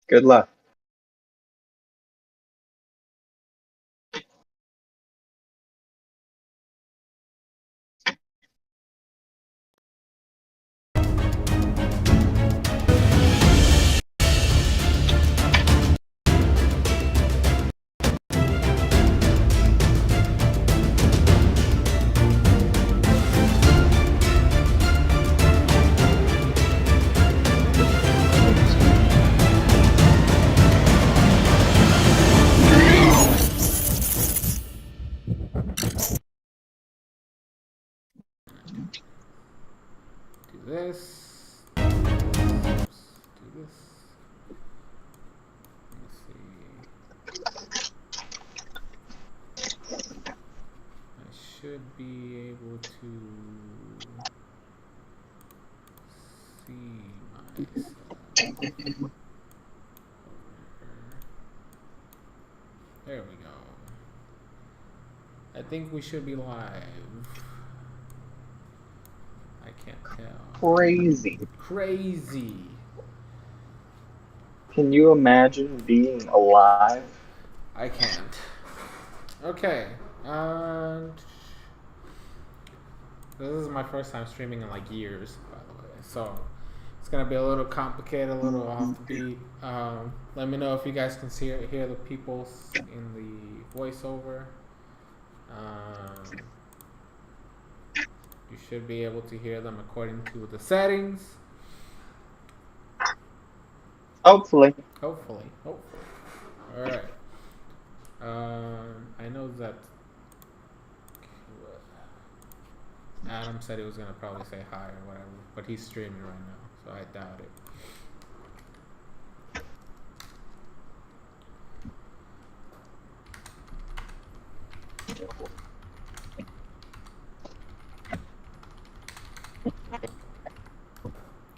Good luck. Do this. Do this. Let's see. I should be able to see myself. There we go. I think we should be live. I can't tell. Crazy. Can you imagine being alive? I can't. Okay. This is my first time streaming in like years, by the way. So it's gonna be a little complicated, a little off the beat. Let me know if you guys can hear the people in the voiceover. You should be able to hear them according to the settings. Hopefully. All right. I know that Adam said he was gonna probably say hi or whatever, but he's streaming right now, so I doubt it.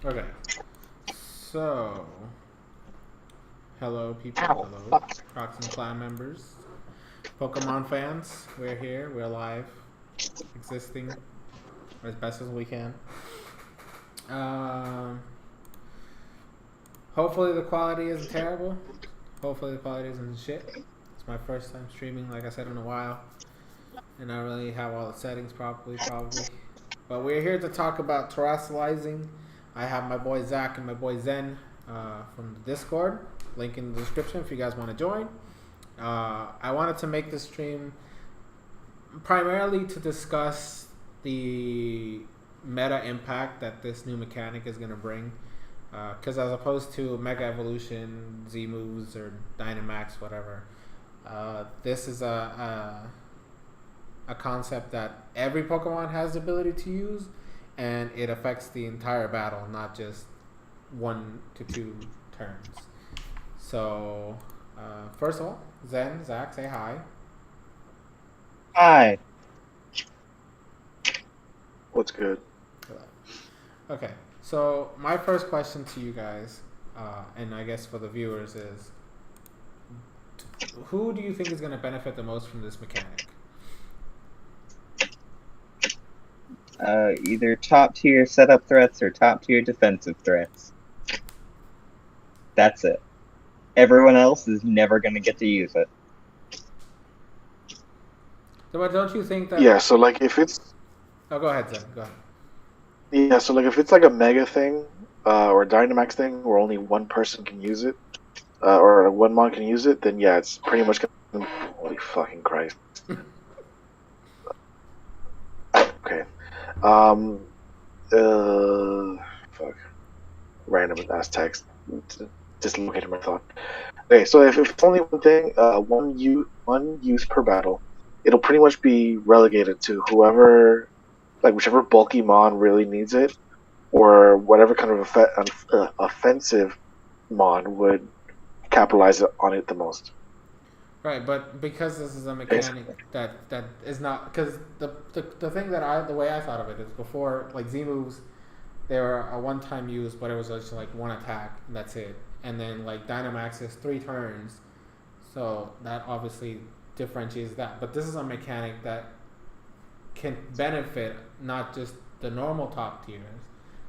Okay. So, hello people, hello Crockxen clan members, Pokemon fans, we're here, we're live, existing as best as we can. Hopefully the quality isn't terrible, hopefully the quality isn't shit. It's my first time streaming, like I said, in a while, and I don't really have all the settings properly, probably. But we're here to talk about Terastalizing. I have my boy Zach and my boy Zen from the Discord. Link in the description if you guys want to join. I wanted to make this stream primarily to discuss the meta impact that this new mechanic is going to bring. Because as opposed to Mega Evolution, Z moves, or Dynamax, whatever, this is a concept that every Pokemon has the ability to use, and it affects the entire battle, not just 1 to 2 turns. So, first of all, Zen, Zach, say hi. Hi. What's good? Okay, so my first question to you guys, and I guess for the viewers, is who do you think is going to benefit the most from this mechanic? Either top tier setup threats or top tier defensive threats. That's it. Everyone else is never going to get to use it. But don't you think that... Yeah, so like if it's... Oh, go ahead, Zen. Go ahead. Yeah, so like if it's like a Mega thing, or a Dynamax thing where only one person can use it, or one mon can use it, then yeah, it's pretty much gonna... Holy fucking Christ. Okay. Fuck. Random ass text. Just located my thought. Okay, so if it's only one thing, one use per battle, it'll pretty much be relegated to whoever, like whichever bulky mon really needs it, or whatever kind of offensive mon would capitalize on it the most. Right, but because this is a mechanic that is not, because the thing that the way I thought of it is before, like Z moves, they were a one-time use, but it was just like one attack and that's it. And then like Dynamax is 3 turns, so that obviously differentiates that. But this is a mechanic that can benefit not just the normal top tiers,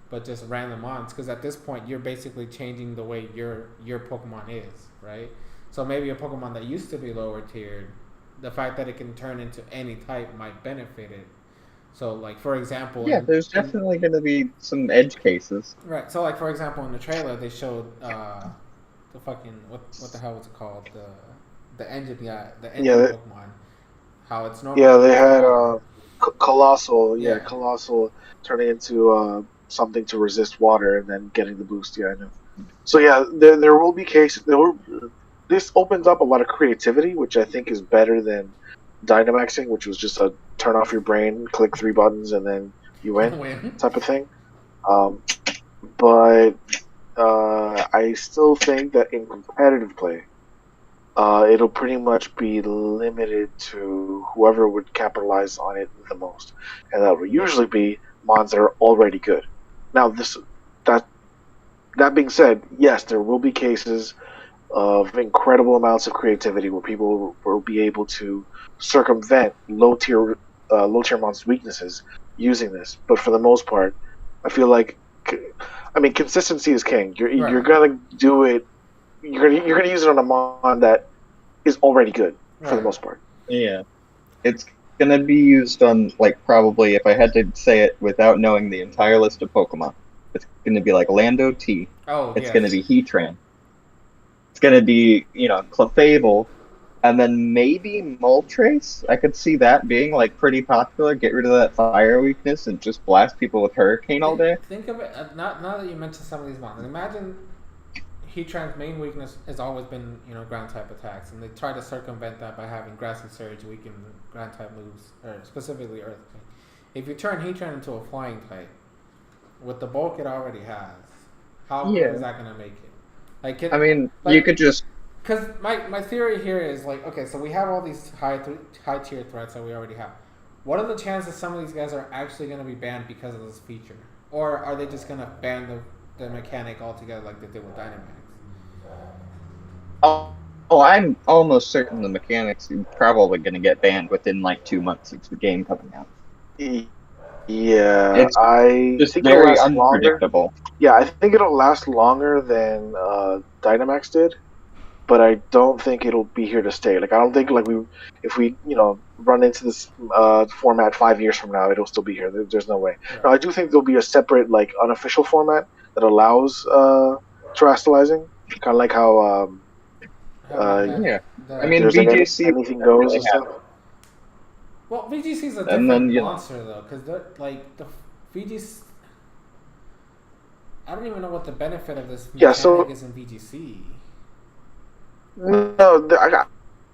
but just random mons. Because at this point, you're basically changing the way your Pokemon is, right? So maybe a Pokemon that used to be lower tiered, the fact that it can turn into any type might benefit it. So, like, for example... Yeah, there's definitely going to be some edge cases. Right, so, like, for example, in the trailer, they showed the fucking... What the hell was it called? The engine Pokemon. How it's normal. Yeah, they had Colossal. Yeah. Colossal turning into something to resist water and then getting the boost. Yeah, I know. So, yeah, there will be cases... This opens up a lot of creativity, which I think is better than Dynamaxing, which was just a turn off your brain, click 3 buttons, and then you win type of thing. But I still think that in competitive play, it'll pretty much be limited to whoever would capitalize on it the most, and that will usually be mons that are already good. Now, that being said, yes, there will be cases of incredible amounts of creativity where people will be able to circumvent low tier monsters' weaknesses using this. But for the most part, I feel like, consistency is king. You're gonna do it. You're gonna use it on a mon that is already good for the most part. Yeah, it's gonna be used on, like, probably, if I had to say it without knowing the entire list of Pokemon, it's gonna be like Lando T. It's gonna be Heatran. It's gonna be, Clefable, and then maybe Moltres. I could see that being, like, pretty popular. Get rid of that fire weakness and just blast people with Hurricane all day. Think of it, now that you mentioned some of these mons, imagine Heatran's main weakness has always been, ground type attacks, and they try to circumvent that by having Grassy Surge weaken ground type moves, or specifically Earthquake. If you turn Heatran into a flying type, with the bulk it already has, how good is that going to make it? Like, you could just... Because my theory here is, like, okay, so we have all these high tier threats that we already have. What are the chances some of these guys are actually going to be banned because of this feature? Or are they just going to ban the mechanic altogether like they did with Dynamax? Oh, I'm almost certain the mechanics are probably going to get banned within, like, 2 months of the game coming out. Yeah, I think very unpredictable. Longer. Yeah, I think it'll last longer than Dynamax did, but I don't think it'll be here to stay. Like, I don't think, like, if we run into this format 5 years from now, it'll still be here. There's no way. Yeah. Now, I do think there'll be a separate, like, unofficial format that allows Terastalizing, kind of like how VGC, like, anything goes and stuff. Well, VGC is a different monster, though, because the VGC... I don't even know what the benefit of this mechanic is in VGC. No,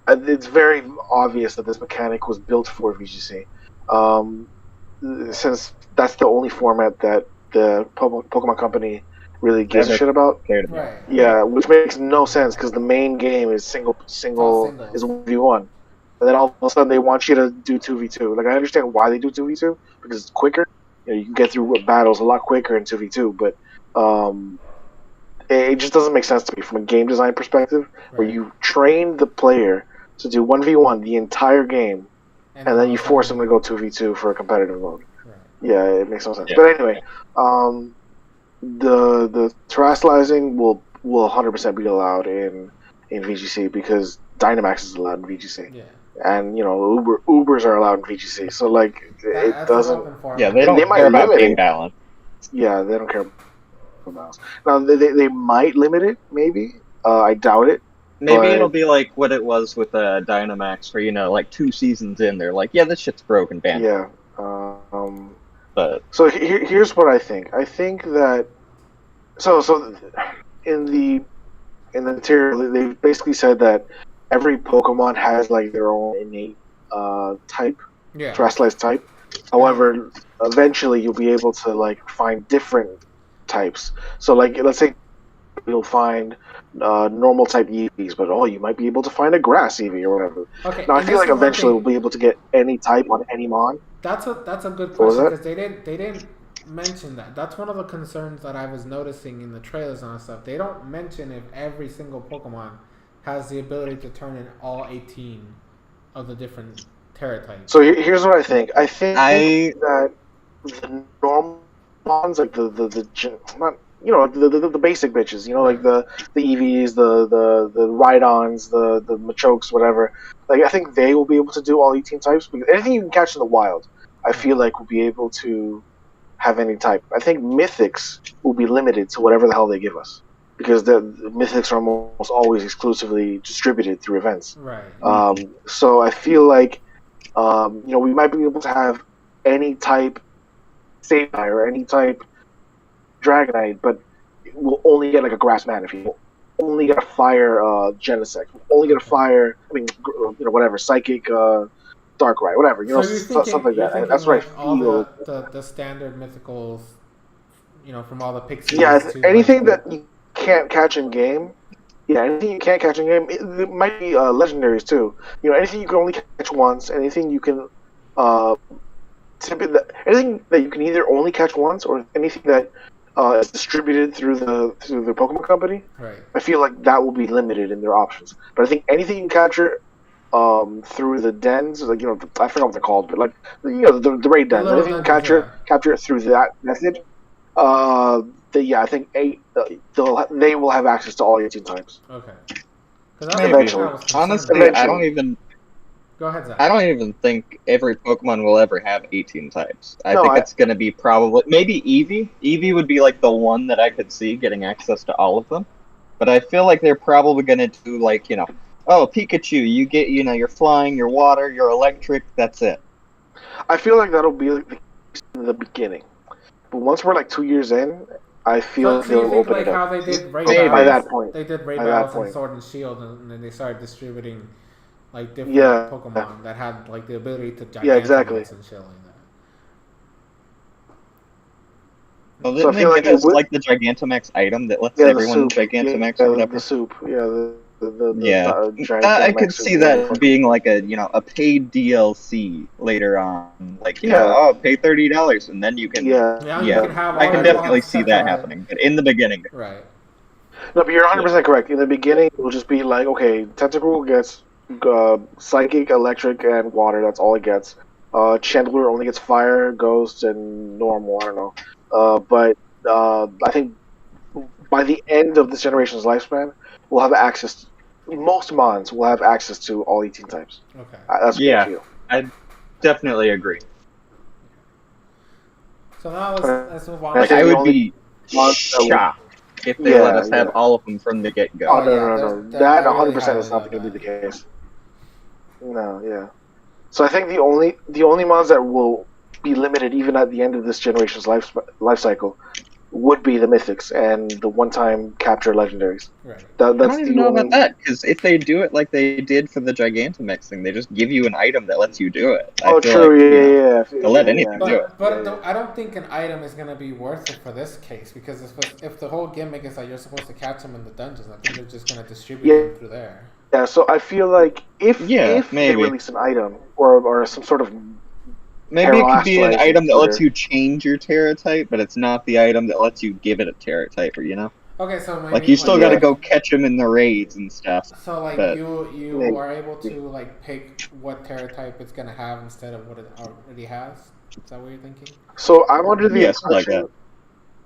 it's very obvious that this mechanic was built for VGC. Since that's the only format that the Pokemon Company really gives a shit about. Right. Yeah, which makes no sense, because the main game is single is 1v1. And then all of a sudden they want you to do 2v2. Like, I understand why they do 2v2, because it's quicker. You can get through battles a lot quicker in 2v2, but it just doesn't make sense to me from a game design perspective, where you train the player to do 1v1 the entire game, and then you force them to go 2v2 for a competitive mode. Right. Yeah, it makes no sense. Yeah. But anyway, the Terastalizing will 100% be allowed in VGC, because Dynamax is allowed in VGC. Yeah. And Ubers are allowed in VGC, so, like, it doesn't. Yeah, they don't care about game balance. Yeah, they don't care about balance. Now they might limit it, maybe. I doubt it. Maybe it'll be like what it was with Dynamax, where like 2 seasons in, they're like, yeah, this shit's broken, ban. Yeah. But so here's what I think. I think that so in the material, they basically said that every Pokemon has, like, their own innate type, Terastalized type. However, eventually you'll be able to, like, find different types. So, like, let's say you'll find normal type Eevees, but you might be able to find a grass Eevee or whatever. Okay. Now, I feel like eventually we'll be able to get any type on any mon. That's a good question, because they didn't mention that. That's one of the concerns that I was noticing in the trailers and stuff. They don't mention if every single Pokemon has the ability to turn in all 18 of the different Terra types. So here's what I think. I think that the normal Mons, like not the basic bitches, like the EVs, the Rhydons, the Machoke's, whatever. Like I think they will be able to do all 18 types. Because anything you can catch in the wild, I feel like will be able to have any type. I think Mythics will be limited to whatever the hell they give us, because the Mythics are almost always exclusively distributed through events. Right. So I feel like we might be able to have any type Sabai or any type Dragonite, but we'll only get like a Grass Manaphy. We'll only get a Fire Genesect. We'll only get a Fire. Whatever Psychic Darkrai, whatever. So stuff like that. Thinking that's like what I all feel. the standard mythicals, from all the pixies. Yeah, anything that you can't catch in game. Yeah, anything you can't catch in game. It might be legendaries too. Anything you can only catch once. Anything you can. Anything that you can either only catch once, or anything that is distributed through the Pokemon Company. Right. I feel like that will be limited in their options. But I think anything you can capture through the dens, like I forgot what they're called, but like the raid dens, anything you can capture it through that method. I think they will have access to all 18 types. Okay. Maybe. Honestly, I don't even. Go ahead, Zach. I don't even think every Pokemon will ever have 18 types. I think it's going to be probably... Maybe Eevee. Eevee would be like the one that I could see getting access to all of them. But I feel like they're probably going to do like, oh, Pikachu, you get, you're flying, you're water, you're electric, that's it. I feel like that'll be like the beginning. But once we're like 2 years in, I feel so they'll open like it up. How they did raid battles, by that point. They did raid battles in Sword and Shield, and then they started distributing like different Pokemon that had like the ability to Gigantamax and shit like that. Well, didn't they give us like the Gigantamax item that lets everyone Gigantamax or whatever? The soup, I could see that being like a paid DLC later on, like pay $30 and then you can you can have I can definitely see that happening, but in the beginning, right? No, but you're 100% correct. In the beginning, it will just be like, okay, Tentacruel gets Psychic, Electric, and Water. That's all it gets. Chandler only gets Fire, Ghost, and Normal. I don't know. But I think by the end of this generation's lifespan, we'll have access. Most Mons will have access to all 18 types. Okay. That's what I feel. I definitely agree. So now let's move on. I would be shocked if they let us have all of them from the get-go. Oh, no. That 100% is not going to be the case. No, yeah. So I think the only Mons that will be limited even at the end of this generation's life cycle would be the Mythics and the one-time capture legendaries. Right. I don't even know about that, because if they do it like they did for the Gigantamax thing, they just give you an item that lets you do it. Oh, true, They'll let anything do it. But I don't think an item is going to be worth it for this case, because if the whole gimmick is that you're supposed to catch them in the dungeons, I think they're just going to distribute them through there. Yeah, so I feel like if they release an item or some sort of maybe it could be an item that lets you change your Terra type, but it's not the item that lets you give it a Terra type, Okay, so maybe, like you still got to go catch them in the raids and stuff. So like you are able to like pick what Terra type it's gonna have instead of what it already has. Is that what you're thinking? So I'm under the impression.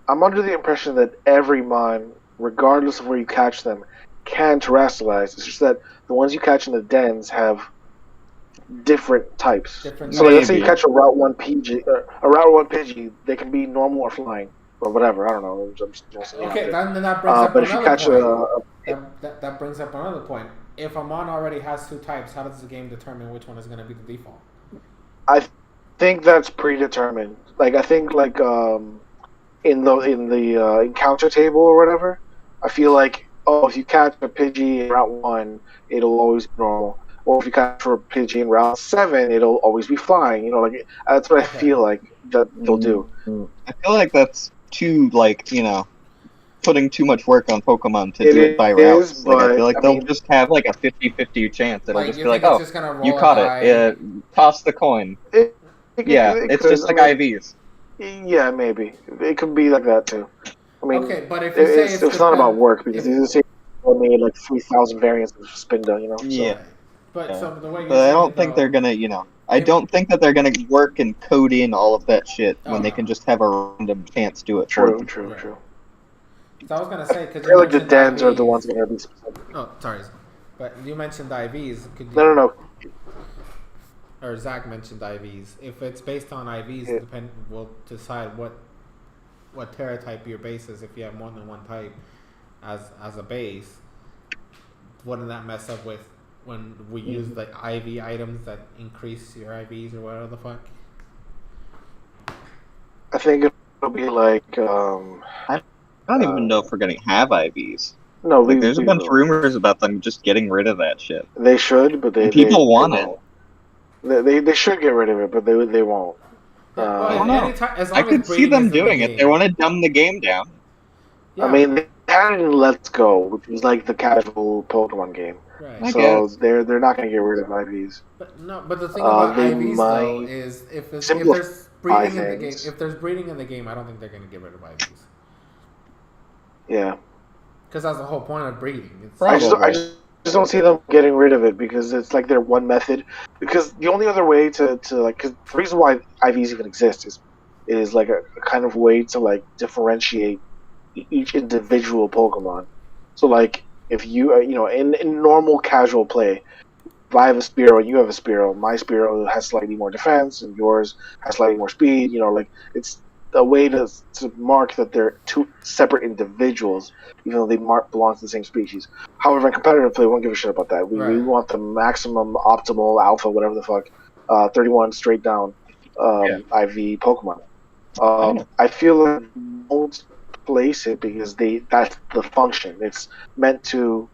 I'm under the impression that every Mon, regardless of where you catch them, can Terastalize. It's just that the ones you catch in the dens have different types. So like, let's say you catch a Route 1 Pidgey, they can be normal or flying or whatever. I don't know. Okay, then that brings up another point. That that brings up another point. If a Mon already has two types, how does the game determine which one is going to be the default? I think that's predetermined. Like I think like in the encounter table or whatever, I feel like if you catch a Pidgey in Route 1, it'll always be normal. Or if you catch a Pidgey in Route 7, it'll always be flying. Like that's what I feel like that they'll do. I feel like that's too putting too much work on Pokemon to do it by routes. Like, I feel like they'll just have like a 50-50 chance. It'll just be like, oh, you caught it. Toss the coin. It's just like IVs. Yeah, maybe. It could be like that too. I mean, okay, but if you say it's not about work, because you say I made like 3,000 variants of Spinda, Yeah. But so the way you're But I saying don't it, think though, they're gonna, I don't think that they're gonna work and code in all of that shit when oh they no, can just have a random chance do it for True, them. true, right. true. So I was gonna say because I you feel like the mentioned Dans are the ones IVs. that are be specific. Oh, sorry, but you mentioned IVs. No, no, no. Or Zach mentioned IVs. If it's based on IVs, Yeah. we'll decide what Terra type your base is. If you have more than one type as a base, wouldn't that mess up with when we use the IV items that increase your IVs or whatever the fuck? I think it'll be like I don't even know if we're gonna have IVs. no, Like, there's a we bunch of will. rumors about them just getting rid of that shit. They should, but And people they want it. won't. They should get rid of it, but they won't. Yeah, well, I don't know. anytime, as I long as could see breeding them is in the doing it. They game. want to dumb the game down. Yeah, I mean, they had it in Let's Go, which was like the casual Pokemon game. right. I So guess. they're not going to get rid of IVs. But the thing about They IVs though might is if simplify there's breeding in the game, things. if there's breeding in the game, I don't think they're gonna get rid of IVs. Yeah, Because that's the whole point of breeding. It's I just don't see them getting rid of it because it's like their one method. Because the only other way to like, cause the reason why IVs even exist is like a kind of way to like differentiate each individual Pokemon. So like if you in normal casual play, if I have a Spearow and you have a Spearow, my Spearow has slightly more defense and yours has slightly more speed. Like it's a way to mark that they're two separate individuals, even though they belong to the same species. However, in competitive play, we won't give a shit about that. We want the maximum, optimal, alpha, whatever the fuck, 31 straight down IV Pokemon. I feel like they won't place it because that's the function. It's meant to.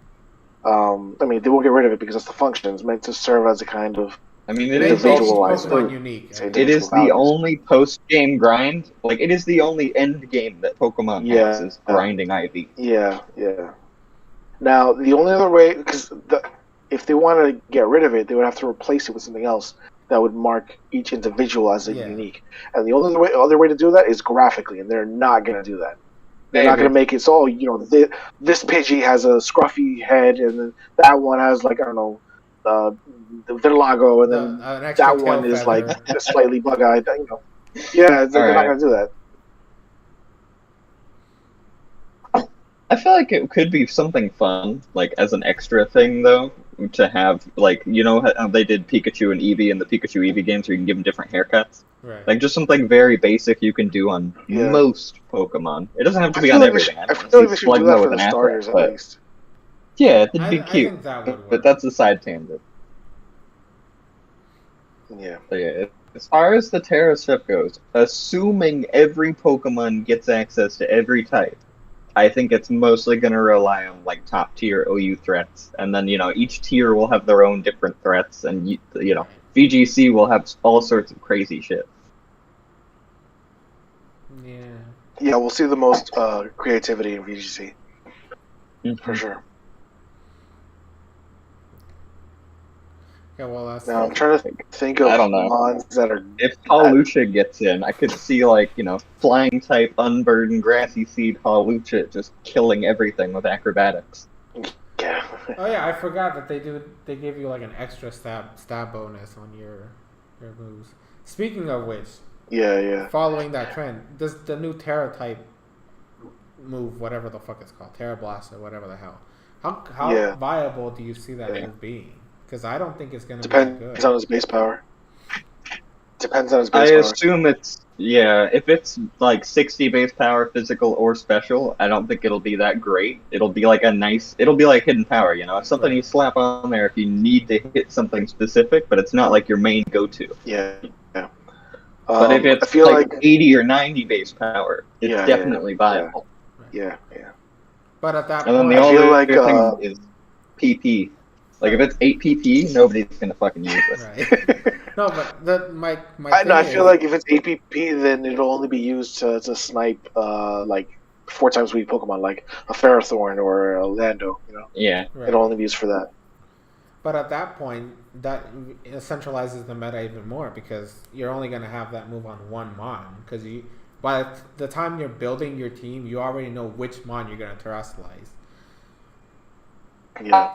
I mean, they won't get rid of it because that's the function. It's meant to serve as a kind of It individualized Pokemon unique. It is the only post-game grind. Like, it is the only end game that Pokemon has is grinding IV. Yeah, yeah. Now, the only other way, because if they want to get rid of it, they would have to replace it with something else that would mark each individual as a unique. And the only other way to do that is graphically, and they're not going to do that. They're not going to make it so, this Pidgey has a scruffy head, and then that one has, like, I don't know, their logo, and then that one is, like, slightly bug-eyed. Yeah, they're not going to do that. I feel like it could be something fun, like, as an extra thing, though, to have, like, how they did Pikachu and Eevee in the Pikachu Eevee games where you can give them different haircuts? Right. Like, just something very basic you can do on most Pokemon. It doesn't have to be on everything. I feel like they should do that for the starters, at least. Yeah, it'd be cute. I think that would work. But that's a side tangent. Yeah. So yeah, as far as the Terra stuff goes, assuming every Pokemon gets access to every type, I think it's mostly going to rely on, like, top-tier OU threats. And then, each tier will have their own different threats, and, VGC will have all sorts of crazy shit. Yeah. Yeah, we'll see the most creativity in VGC. For sure. Yeah, well, that's... Now, I'm trying to think of mons that are... If Hawlucha gets in, I could see, like, flying-type, unburdened, grassy seed Hawlucha just killing everything with acrobatics. Yeah. Oh, yeah, I forgot that they give you, like, an extra stab bonus on your moves. Speaking of which... Yeah. Following that trend, does the new Terra-type move, whatever the fuck it's called, Terra Blast or whatever the hell, how viable do you see that move being? Because I don't think it's going to be good. Depends on his base power. I assume it's, if it's like 60 base power, physical or special, I don't think it'll be that great. It'll be like it'll be like hidden power, It's something you slap on there if you need to hit something specific, but it's not like your main go-to. Yeah. But if it's like 80 or 90 base power, it's definitely viable. Yeah. But at that point, and then the only thing is PP. Like, if it's 8 PP, nobody's gonna fucking use it. Right. No, but my I feel like if it's 8 PP, then it'll only be used to snipe like 4 times weak Pokemon, like a Ferrothorn or a Lando. Yeah. Right. It'll only be used for that. But at that point, that centralizes the meta even more because you're only gonna have that move on one mon. Because by the time you're building your team, you already know which mon you're gonna Terastalize. Yeah.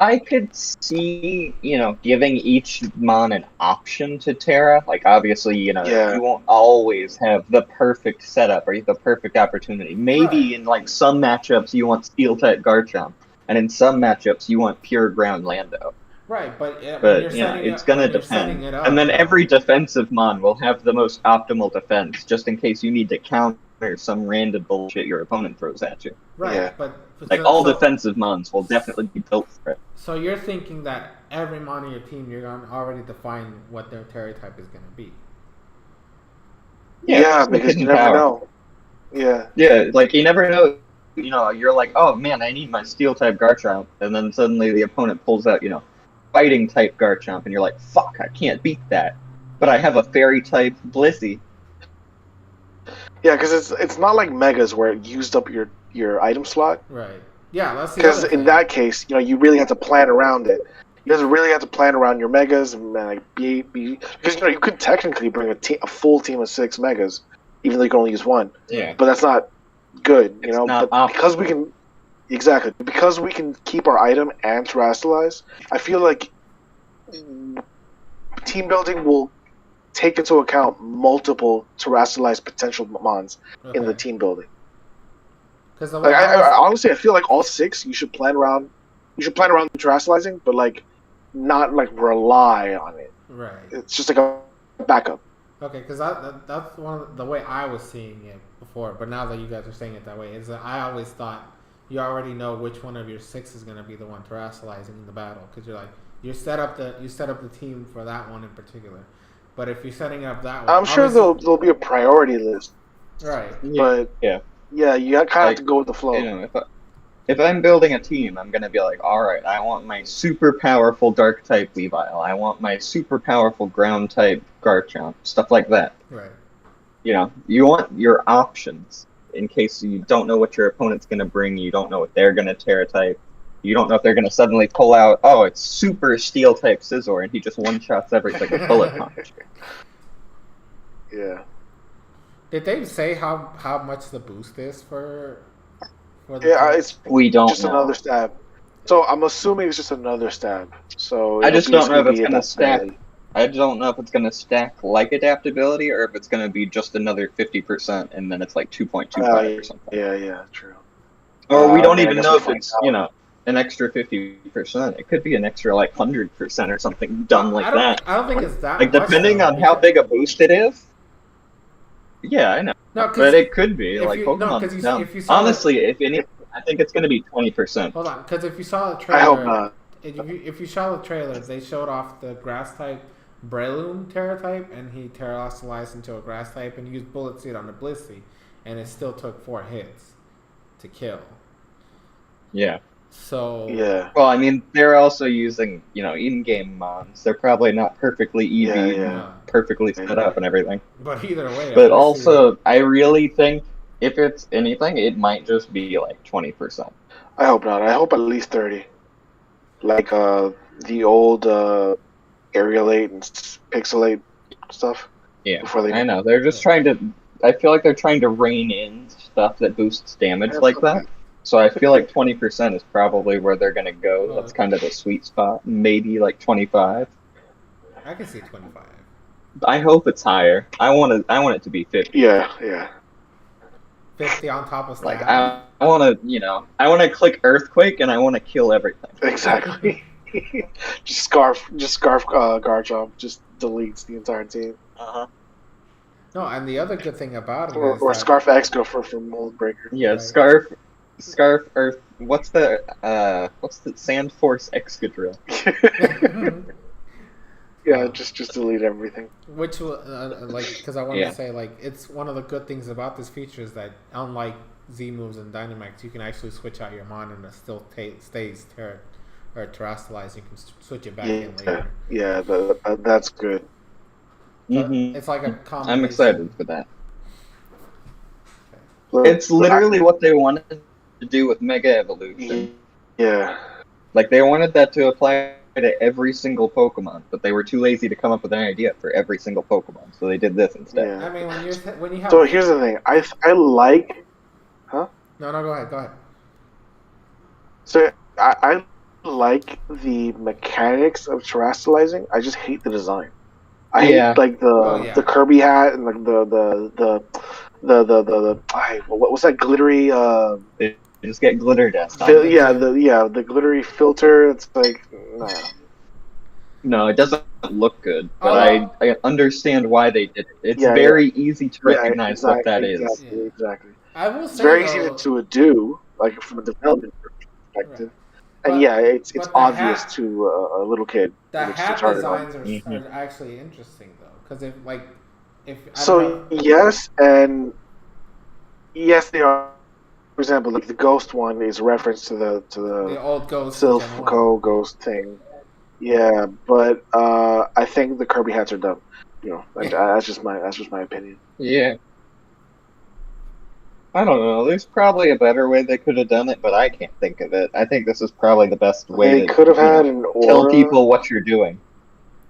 I could see, giving each mon an option to Terra. Like, obviously, you won't always have the perfect setup or the perfect opportunity. Maybe in, like, some matchups you want Steel-type Garchomp, and in some matchups you want pure ground Lando. Right, but when it's going to depend. And then every defensive mon will have the most optimal defense, just in case you need to counter some random bullshit your opponent throws at you. Right, but all defensive mons will definitely be built for it. So you're thinking that every mon in your team, you're going to already define what their Terra type is going to be. Yeah, because you never know. Yeah. Yeah, like you never know. You're like, oh man, I need my Steel type Garchomp, and then suddenly the opponent pulls out, Fighting type Garchomp, and you're like, fuck, I can't beat that. But I have a Fairy type Blissey. Yeah, because it's not like Megas where it used up your item slot. Right. Yeah, let's see. Because in that case, you really have to plan around it. You guys really have to plan around your Megas and because you could technically bring a full team of 6 Megas, even though you can only use 1. Yeah. But that's not good, It's not but because we can. Exactly. Because we can keep our item and Terastalize, I feel like team building will take into account multiple Terastalize potential mons in the team building. Because honestly, I feel like all 6 you should plan around. You should plan around Terastalizing, but not rely on it. Right. It's just like a backup. Okay, because that's one of the way I was seeing it before. But now that you guys are saying it that way, is that I always thought you already know which one of your 6 is going to be the one Terastalizing in the battle, because you set up the team for that one in particular. But if you're setting up that one, I'm sure there'll be a priority list. Right. But yeah, you kind of have to go with the flow. If I'm building a team, I'm going to be like, all right, I want my super powerful dark type Weavile. I want my super powerful ground type Garchomp, stuff like that. Right. You want your options. In case you don't know what your opponent's going to bring, you don't know what they're going to Terra type, you don't know if they're going to suddenly pull out, oh, it's super Steel type Scizor, and he just one-shots everything with Bullet Punch. Yeah. Did they say how much the boost is for the we don't just know. Another stab. So I'm assuming it's just another stab. So I just don't know if it's going to stack. I don't know if it's going to stack like adaptability or if it's going to be just another 50% and then it's like 2.25 or something. Yeah, true. Or we don't even know if it's, an extra 50%. It could be an extra 100% or something dumb like that. I don't think it's that much, depending on how big a boost it is. Yeah, I know. No, but it could be Pokemon. Honestly, if anything, I think it's going to be 20%. Hold on, because if you saw the trailer, I hope not. If you saw the trailer, they showed off the grass type Breloom Terra type, and he Terastalized into a grass type and used Bullet Seed on the Blissey, and it still took 4 hits to kill. Yeah. So yeah. Well, I mean, they're also using in-game mons. They're probably not perfectly easy, perfectly set up and everything. But either way. But also, I really think if it's anything, it might just be 20%. I hope not. I hope at least 30. Like the old Aerialate and Pixelate stuff. Yeah, I know. They're just trying to. I feel like they're trying to rein in stuff that boosts damage that. So I feel like 20% is probably where they're gonna go. That's kind of the sweet spot. Maybe 25. I can see 25. I hope it's higher. I want it to be 50. Yeah. 50 on top of stab. I want to, I want to click Earthquake and I want to kill everything. Exactly. just scarf Garchomp just deletes the entire team. No, and the other good thing about it or Scarf X go for Mold Breaker. Yeah, right. Scarf Earth. What's the Sand Force Excadrill? Yeah, just delete everything. Which because I wanted to say it's one of the good things about this feature is that unlike Z moves and Dynamax, you can actually switch out your mon and it still stays Terastalize. You can switch it back in later. Yeah, that's good. It's like a combination. I'm excited for that. Okay. It's literally what they wanted to do with Mega Evolution. Yeah. They wanted that to apply to every single Pokemon, but they were too lazy to come up with an idea for every single Pokemon, so they did this instead. Yeah. I mean, when you have. So here's the thing. I like. Huh? No, go ahead. So I like the mechanics of terastalizing. I just hate the design. I hate like the Kirby hat and like what's that glittery? They just get glitter dust. The glittery filter. It's like nah. No, it doesn't look good, but I understand why they did it. It's very easy to recognize what that is. Exactly. I will say it's very easy to do, like from a development perspective. Right. And it's obvious to a little kid. The hat designs are actually interesting though, because yes, they are. For example, like the ghost one is a reference to the old ghost Silpho ghost thing. Yeah, but I think the Kirby hats are dumb. That's just my opinion. Yeah. I don't know. There's probably a better way they could have done it, but I can't think of it. I think this is probably the best way. They could have had an aura. Tell people what you're doing.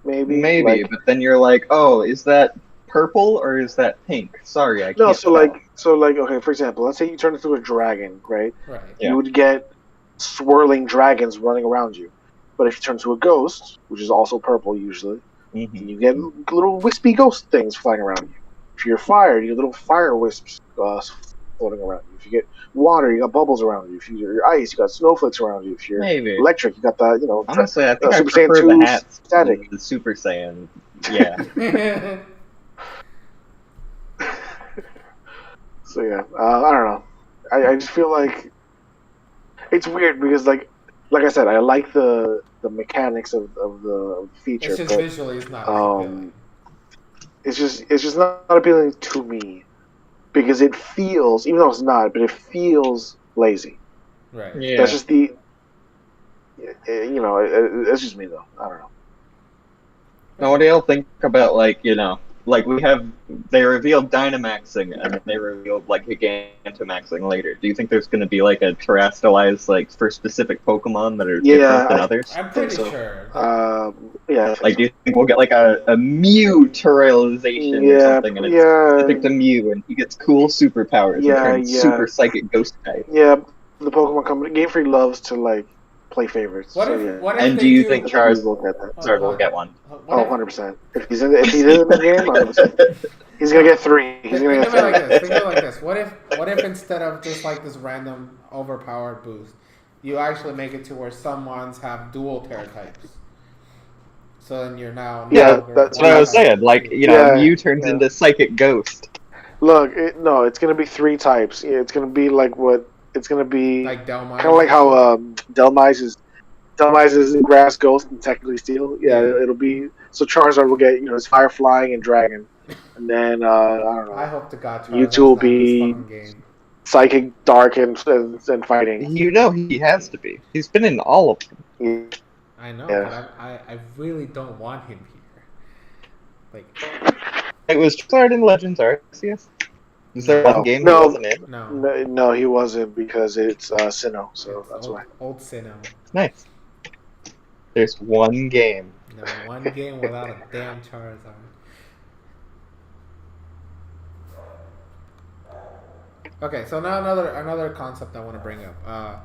Maybe, but then you're like, oh, is that purple or is that pink? Sorry, I can't. No, so okay, for example, let's say you turn into a dragon, right? Right. You would get swirling dragons running around you. But if you turn into a ghost, which is also purple usually, you get little wispy ghost things flying around you. If you're fire, you get little fire wisps floating around you. If you get water, you got bubbles around you. If you're ice, you got snowflakes around you. If you're electric, you got that, Honestly, I think I prefer the hats to the Super Saiyan. Yeah. So yeah, I don't know. I just feel like it's weird because like I said, I like the mechanics of the feature. It's just visually it's not appealing. It's just not appealing to me because it feels, even though it's not, but it feels lazy. Right. Yeah. That's just the. It's just me though. I don't know. Now, what do y'all think about like they revealed Dynamaxing and then they revealed like Gigantamaxing later. Do you think there's going to be like a Terastalize like for specific Pokemon that are different than others? I'm pretty sure. Like, do you think we'll get like a Mew Terastalization or something, and it's specific to Mew, and he gets cool superpowers and turns Super Psychic Ghost type? Yeah, the Pokemon company Game Freak loves to like play favorites. What if do you think Charizard will get one? 100%. If he's in the game, 100%. He's gonna get 3. He's gonna get 3. Think of it like this. What if instead of just like this random overpowered boost, you actually make it to where some ones have dual Terra types? So then you're now that's what I was saying. Like Mew turns into Psychic Ghost. Look, it's gonna be 3 types. Yeah, it's gonna be like what. It's gonna be like Delmise. Kind of like how Delmise is Grass, Ghost, and technically Steel. Yeah, it'll be so. Charizard will get his Fire, Flying, and Dragon, and then I don't know. I hope to God Mewtwo will be Psychic, Dark, and Fighting. He has to be. He's been in all of them. I know, but I really don't want him here. Like, it was Charizard in Legends Arceus. Is there one game he wasn't in? No, he wasn't because it's Sinnoh, so that's why. Old Sinnoh. Nice. There's one game. No, one game without a damn Charizard. Okay, so now another concept I want to bring up.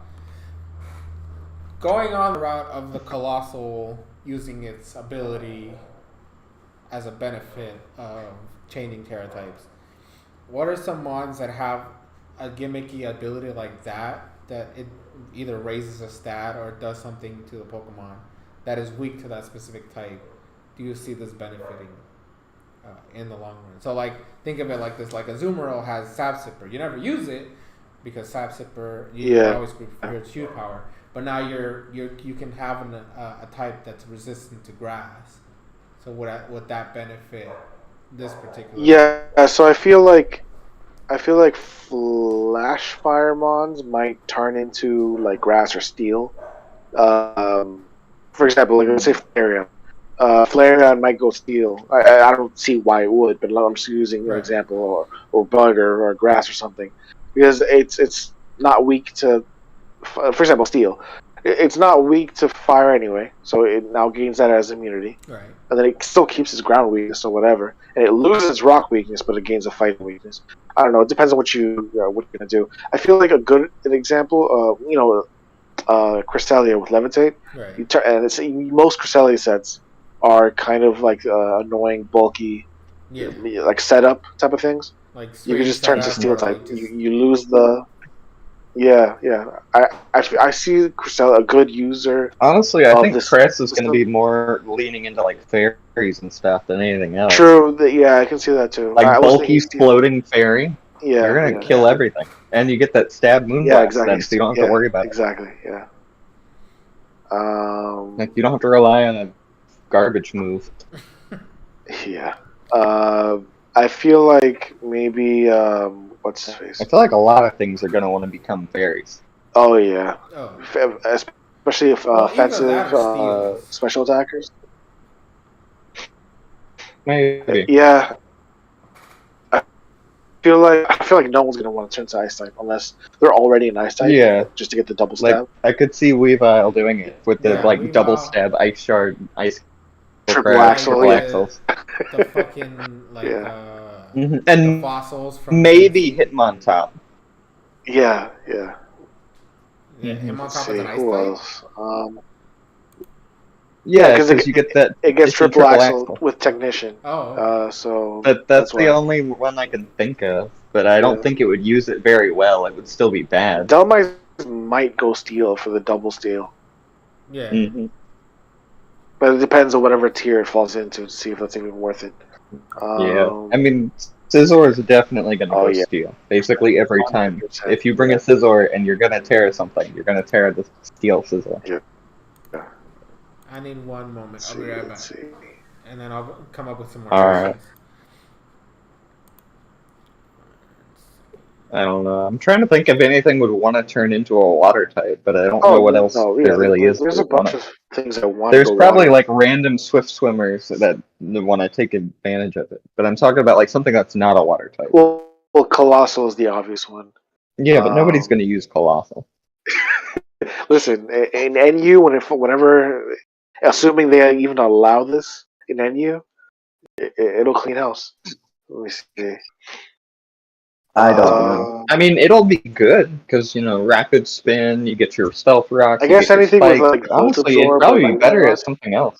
Going on the route of the Colossal using its ability as a benefit of changing Terra types. What are some mons that have a gimmicky ability like that it either raises a stat or does something to the Pokemon that is weak to that specific type? Do you see this benefiting in the long run? So, like, think of it like this: like a Azumarill has Sap Sipper. You never use it because Sap Sipper you always prefer its Chew power. But now you can have a type that's resistant to grass. So would that benefit this particular? Yeah. So I feel like Flash Fire mons might turn into like Grass or Steel. For example, like let's say Flareon. Flareon might go Steel. I don't see why it would, but I'm just using an example, or Bug or Grass or something, because it's not weak to. For example, Steel. It's not weak to fire anyway, so it now gains that as immunity. Right. And then it still keeps its ground weakness or whatever, and it loses its rock weakness, but it gains a fighting weakness. I don't know. It depends on what you're gonna do. I feel like an example. Crystalia with Levitate. Right. And most Crystalia sets are kind of like annoying, bulky, Yeah. like setup type of things. Like You can swing just turn to setup steel or type. like just. You lose the. Yeah, yeah. I see Crystalia a good user Honestly, I of think this Press is going to system. be more leaning into like fairies and stuff than anything else. True. Yeah, I can see that too. I Like was bulky thinking steel. floating fairy, you're Yeah, going to yeah, kill everything. And you get that stab yeah. moonblast Exactly. then, so you don't have to Yeah, worry about it. exactly. Yeah. Like, you don't have to rely on a garbage move. Yeah. I feel like maybe what's his I face? feel like a lot of things are going to want to become fairies. Oh yeah, Oh. especially if Well, either that offensive or steals. special attackers. Maybe. Yeah, I feel like no one's gonna want to turn to ice type unless they're already an ice type, Yeah, just to get the double like stab. I could see Weavile doing it with the Yeah, like double Weavile. stab, ice shard, ice Triple crab, axle, triple yeah, axles, The fucking like yeah, the and fossils from maybe Tennessee. Hitmontop. yeah, yeah. Yeah, Mm-hmm. him on Let's top as see an ice who type. else. Yeah, Yeah, because because you get that it gets icky triple triple axle axle. with technician. Oh, okay. So But that's that's the why. only one I can think of. But I don't Yeah, think it would use it very well. It would still be bad. Delmice might go steel for the double steel, Yeah. Hmm. but it depends on whatever tier it falls into to see if that's even worth it. Yeah, I Um, mean, Scizor is definitely going to oh go yeah, steel. Basically every time. 100%. If you bring a Yeah, Scizor and you're going to tear something, you're going to tear the steel Scizor. yeah. Yeah. I need one moment. I'll be right back, Let's see. and then I'll come up with some more Alright. questions. I don't know. I'm trying to think if anything would want to turn into a water type, but I don't know what Oh else no, there yeah. really is that There's a would want bunch to. of things that want to There's go probably water. like random swift swimmers that want to take advantage of it, but I'm talking about like something that's not a water type. Well, Colossal is the obvious one. Yeah, but nobody's going Um, to use Colossal. listen, in NU, whenever, assuming they even allow this in NU, it'll clean house. Let me see. I don't know. I mean, it'll be good because rapid spin, you get your stealth I rocks, you guess get your anything with spikes. like But Volt honestly, it'd Absorb or probably be Lightning better Rod. as something else.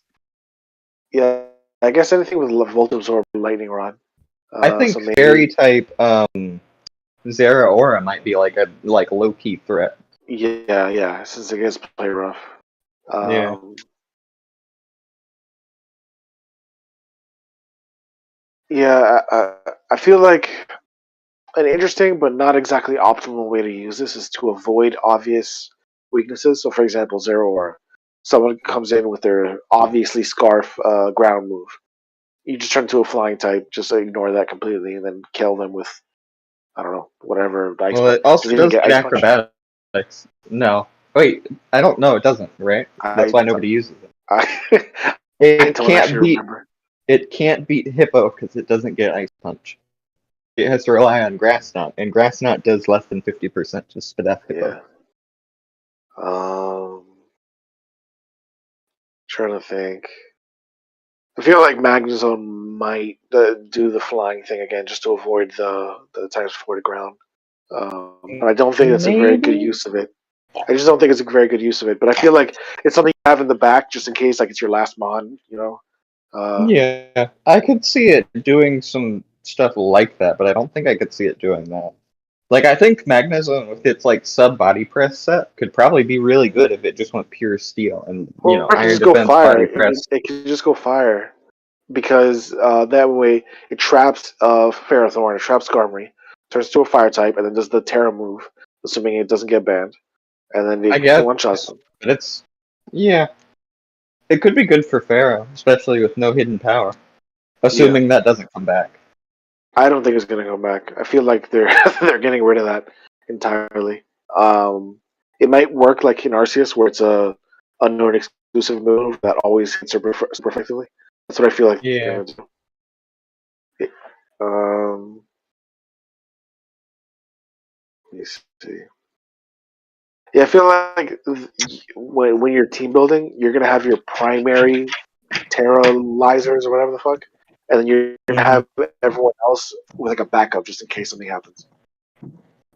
Yeah, I guess anything with Volt Absorb or Lightning Rod. I think So fairy maybe, type Zeraora might be like a low key threat. yeah, yeah. Since it gets play rough. Yeah. Um, yeah, I feel like an interesting but not exactly optimal way to use this is to avoid obvious weaknesses. So, for example, Zero or someone comes in with their obviously Scarf ground move. You just turn to a flying type, just ignore that completely, and then kill them with, I don't know, whatever, Ice Well, Punch. it also Does it even does get get Ice Punch? acrobatics. No. Wait, I don't know. It doesn't, right? That's I, why nobody uses it. I, I It don't can't actually beat remember. it can't beat Hippo because it doesn't get Ice Punch. It has to rely on Grass Knot, and Grass Knot does less than 50% to spit out Hippo. Yeah. Trying to think. I feel like Magnezone might do the flying thing again just to avoid the times 4 to ground. And I don't think that's a very good Maybe? use of it. I just don't think it's a very good use of it. But I feel like it's something you have in the back just in case, like it's your last mon. Yeah, I could see it doing some stuff like that, but I don't think I could see it doing that. Like, I think Magnezone with its like sub body press set could probably be really good if it just went pure steel and Or it can iron just go defense fire. body press. It can just go fire because that way it traps Ferrothorn, it traps Skarmory, turns to a fire type, and then does the Terra move, assuming it doesn't get banned, and then I it guess, one shots them. but yeah, it could be good for Pharaoh, especially with no hidden power, Yeah. assuming that doesn't come back. I don't think it's gonna come back. I feel like they're they're getting rid of that entirely. It might work like in Arceus, where it's a unknown exclusive move that always hits super effectively. That's what I feel like they're Yeah. gonna do. Let me see. Yeah, I feel like when you're team building, you're gonna have your primary Terralizers or whatever the fuck, and then you're gonna Hmm. have everyone else with like a backup just in case something happens.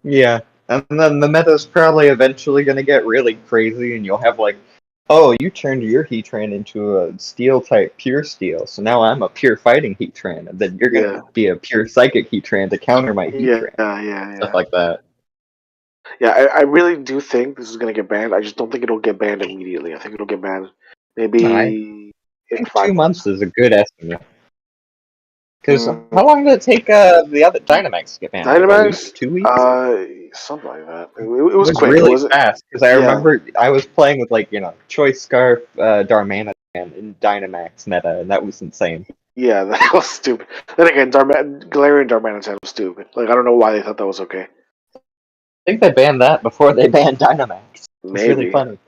Yeah. And then the meta's probably eventually going to get really crazy, and you'll have like, oh, you turned your Heatran into a Steel type pure Steel, so now I'm a pure fighting Heatran, and then you're going to be a pure Psychic Heatran to counter my Heatran. Stuff like that. Yeah, I really do think this is going to get banned. I just don't think it'll get banned immediately. I think it'll get banned maybe in 5 2 months is a good estimate. Because Mm. how long did it take the other Dynamax to get banned? Like a week? Dynamax? 2 weeks? Something like that. It was quick. Really It was fast. Because I remember I was playing with, like, Choice Scarf, Darmanitan in Dynamax meta, and that was insane. Yeah, that was stupid. Then again, Galarian Darmanitan was stupid. Like, I don't know why they thought that was okay. I think they banned that before they banned Dynamax. It's really funny.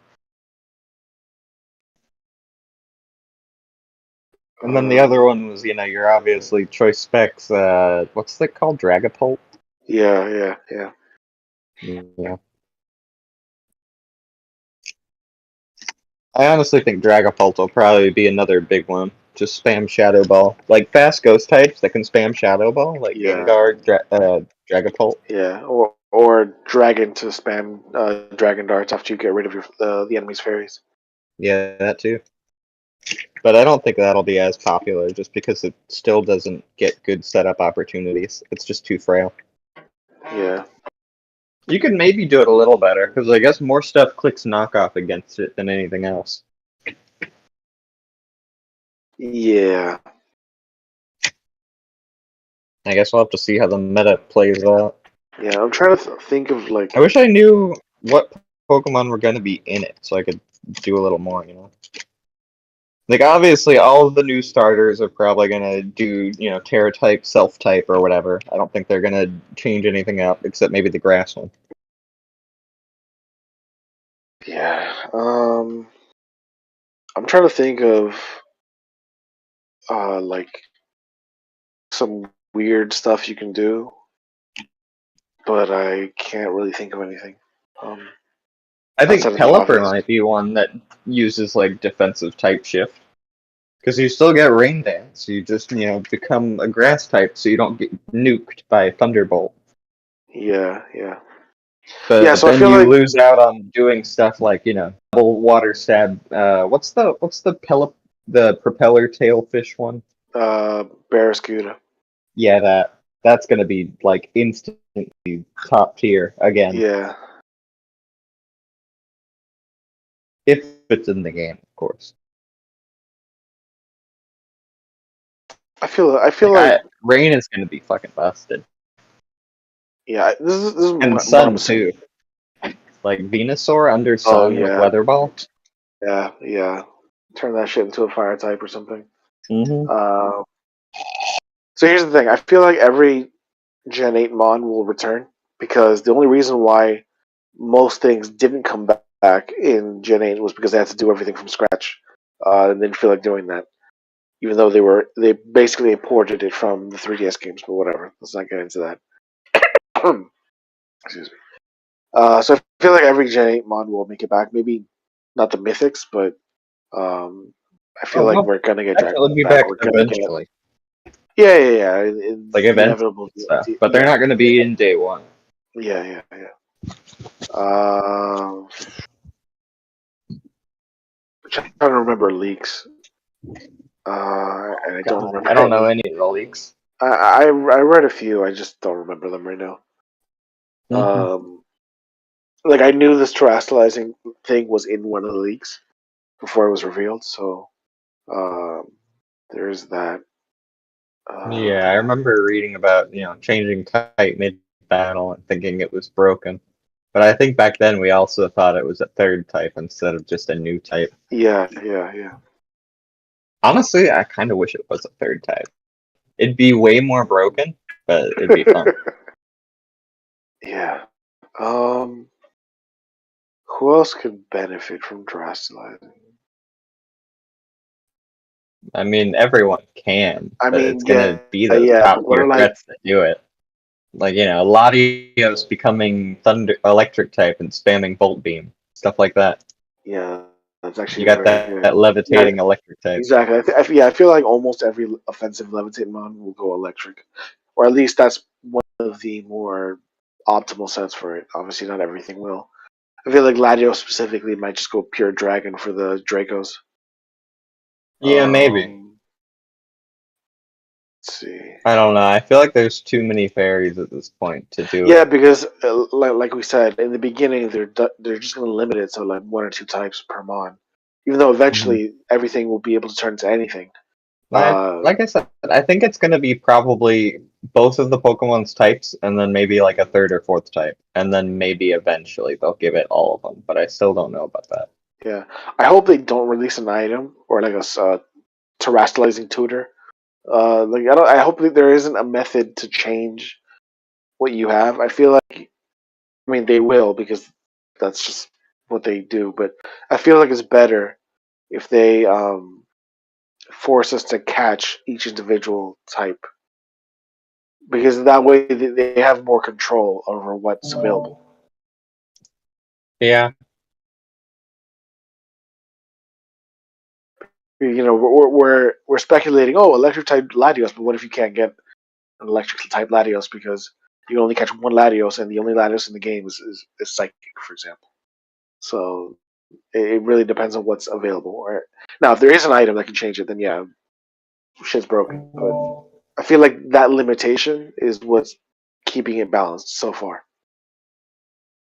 And then the other one was, your obviously Choice Specs, what's that called? Dragapult? Yeah. Yeah. I honestly think Dragapult will probably be another big one. Just spam Shadow Ball. Like fast ghost types that can spam Shadow Ball, like Gengar, Dragapult. Yeah, or Dragon to spam Dragon Darts after you get rid of the enemy's fairies. Yeah, that too. But I don't think that'll be as popular just because it still doesn't get good setup opportunities. It's just too frail. Yeah. You could maybe do it a little better, because I guess more stuff clicks knockoff against it than anything else. Yeah. I guess we'll have to see how the meta plays out. Yeah, I'm trying to think of, like... I wish I knew what Pokemon were going to be in it, so I could do a little more, Like, obviously, all of the new starters are probably going to do, Terra-type, Self-type, or whatever. I don't think they're going to change anything up, except maybe the grass one. Yeah. I'm trying to think of, like, some weird stuff you can do, but I can't really think of anything. I think Pelipper might be one that uses, like, defensive type shift. Because you still get Rain Dance. You just, become a grass type so you don't get nuked by Thunderbolt. Yeah. But yeah, so then I feel you like lose out on doing stuff like, double water stab. What's the propeller tailfish one? Barraskewda. Yeah, that's gonna be like instantly top tier again. Yeah. If it's in the game, of course. I feel like Rain is gonna be fucking busted. Yeah, this is and Sun too. Like Venusaur under Sun with Weather Ball. Yeah. Turn that shit into a fire type or something. Mm-hmm. So here's the thing. I feel like every Gen 8 Mon will return because the only reason why most things didn't come back in Gen 8 was because they had to do everything from scratch. And didn't feel like doing that. Even though they basically imported it from the 3DS games, but whatever. Let's not get into that. Excuse me. So I feel like every Gen 8 Mon will make it back. Maybe not the Mythics, but I feel like we're gonna get Dragon back eventually. Yeah. Like inevitable stuff, but they're not gonna be in day one. Yeah. I'm trying to remember leaks. And I don't remember. I don't know any of the leaks. I read a few. I just don't remember them right now. Mm-hmm. Like I knew this Terastalizing thing was in one of the leaks before it was revealed, so there's that. Yeah, I remember reading about changing type mid battle and thinking it was broken, but I think back then we also thought it was a third type instead of just a new type. Yeah. Honestly, I kind of wish it was a third type. It'd be way more broken, but it'd be fun. Yeah. Who else could benefit from Terastalizing? I mean, everyone can, but it's gonna be those top tier threats that do it. Like, Latios becoming electric type and spamming Volt Beam, stuff like that. Yeah, that's actually you got that levitating electric type. Exactly. I feel like almost every offensive levitate mon will go electric, or at least that's one of the more optimal sense for it. Obviously, not everything will. I feel like Latios specifically might just go pure dragon for the Dracos. Yeah, maybe. Let's see. I don't know. I feel like there's too many fairies at this point to do Yeah, it. because like we said in the beginning, they're just going to limit it to like one or two types per mon. Even though eventually everything will be able to turn into anything. Like I said, I think it's going to be probably both of the Pokemon's types, and then maybe like a third or fourth type, and then maybe eventually they'll give it all of them. But I still don't know about that. Yeah, I hope they don't release an item or like a terastalizing tutor. Like I don't. I hope that there isn't a method to change what you have. I feel like, I mean, they will because that's just what they do. But I feel like it's better if they force us to catch each individual type, because that way they have more control over what's available. Yeah. You know, we're speculating. Oh, electric type Latios, but what if you can't get an electric type Latios because you can only catch one Latios, and the only Latios in the game is psychic, for example. So it really depends on what's available. Now, if there is an item that can change it, then yeah, shit's broken. But I feel like that limitation is what's keeping it balanced so far.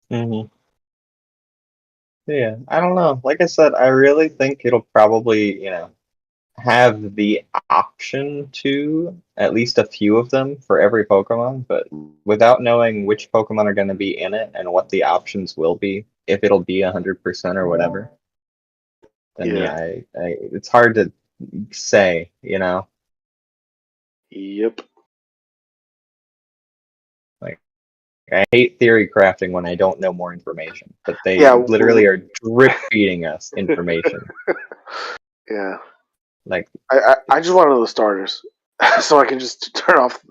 hmm Yeah. I don't know. Like I said, I really think it'll probably, have the option to at least a few of them for every Pokemon, but without knowing which Pokemon are going to be in it and what the options will be, if it'll be 100% or whatever, then Yeah. yeah, it's hard to say, Yep. Like I hate theory crafting when I don't know more information, but they Yeah. literally are drip feeding us information. Yeah. Like, I just want to know the starters, so I can just turn off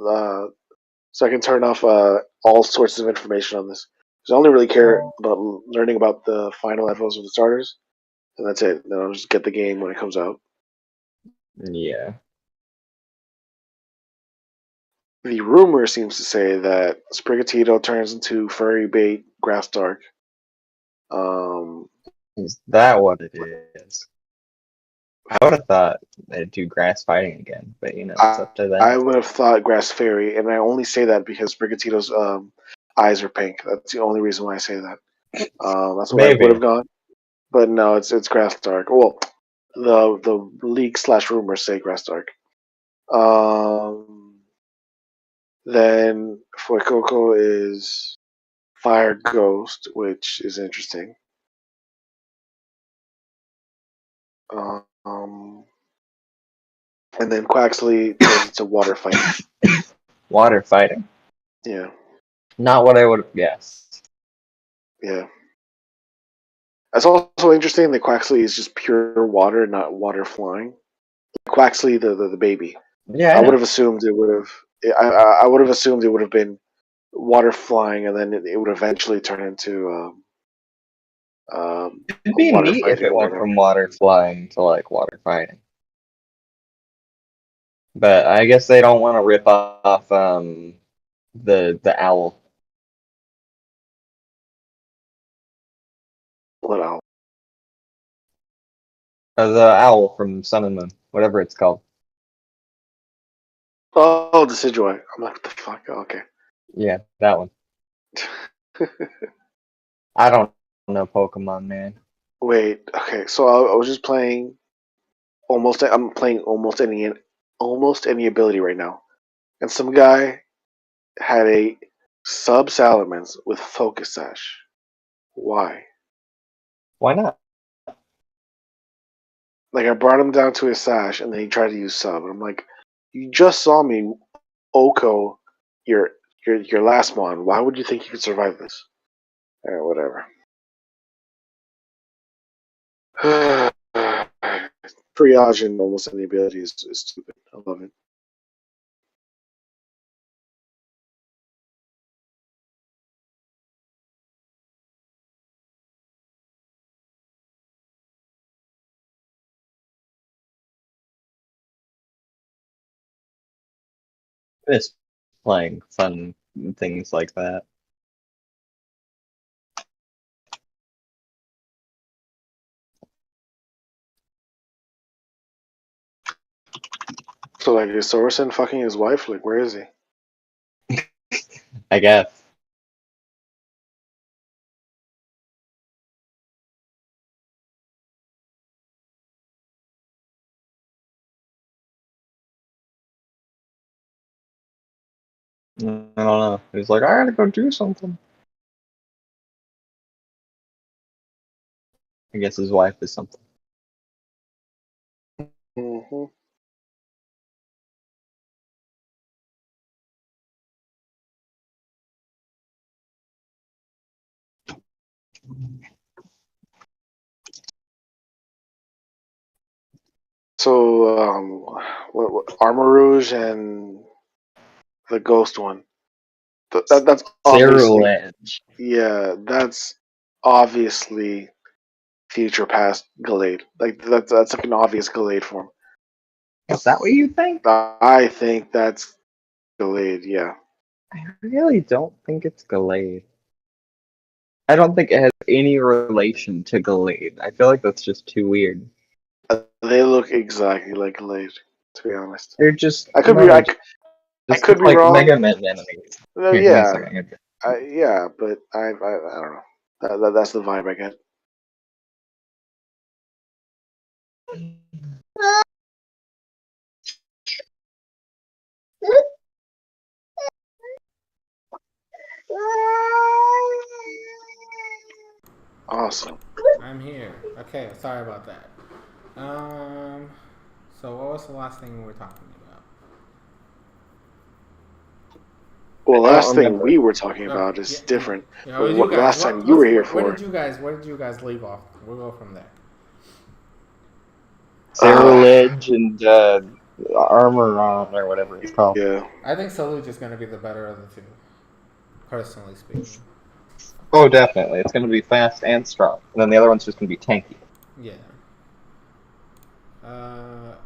all sorts of information on this. Because I only really care about learning about the final infos of the starters, and that's it. Then I'll just get the game when it comes out. yeah. The rumor seems to say that Sprigatito turns into Furry Bait Grassdark. Um, Is that what it is? I would have thought they'd do grass fighting again, but it's up to them. I would have thought Grass Fairy, and I only say that because Sprigatito's eyes are pink. That's the only reason why I say that. That's what I would have Maybe. gone, but no, it's Grassdark. Well, the leak slash rumors say Grassdark. Um, then Fuecoco is Fire Ghost, which is interesting. Um, and then Quaxley turns into Water Fighting. Water fighting. Yeah, Not what I would have guessed. yeah. It's also interesting that Quaxley is just pure water, not water flying. Quaxley, the baby. Yeah, I I would know. have assumed it would have. I would have assumed it would have been water flying, and then it would eventually turn into It'd be water neat if fighting it or went whatever. from water flying to like water fighting. But I guess they don't want to rip off the owl. What else? The owl from Sun and Moon, whatever it's called. Oh, the Decidueye. I'm like, what the fuck? Oh, okay. Yeah, that one. I don't know Pokemon, man. Wait. Okay. So I was just playing almost. I'm playing almost any ability right now, and some guy had a sub Salamence with Focus Sash. Why? Why not? Like I brought him down to his sash, and then he tried to use sub. And I'm like, you just saw me Oko your your last one. Why would you think you could survive this? Whatever. Triage in almost any ability is stupid. I love it. Just playing fun things like that. So, like, is Soresan fucking his wife? Like, where is he? I guess. I don't know. He's like, I gotta go do something. I guess his wife is something. Mm-hmm. So, what Armor Rouge and the Ghost one. That's obviously, Cerulege. yeah, that's obviously future past Gallade. Like that's like an obvious Gallade form. Is that what you think? I think that's Gallade. Yeah. I really don't think it's Gallade. I don't think it has any relation to Gallade. I feel like that's just too weird. They look exactly like Gallade, to be honest. They're just I could no, be they I, just, I just could look be like wrong. Mega Man enemies. No, Here, give me a yeah, second. yeah, but I don't know. That's the vibe I get. Awesome. I'm here. Okay, sorry about that. So what was the last thing we were talking about? Well, I don't last thing remember. we were talking Oh, about is different. yeah. But You what guys, last time you were here where for? did you guys leave off? We'll go from there. Cerulege and Armoron or whatever it's called. Yeah. I think Salute is going to be the better of the two, personally speaking. Oh, definitely. It's going to be fast and strong. And then the other one's just going to be tanky. Yeah.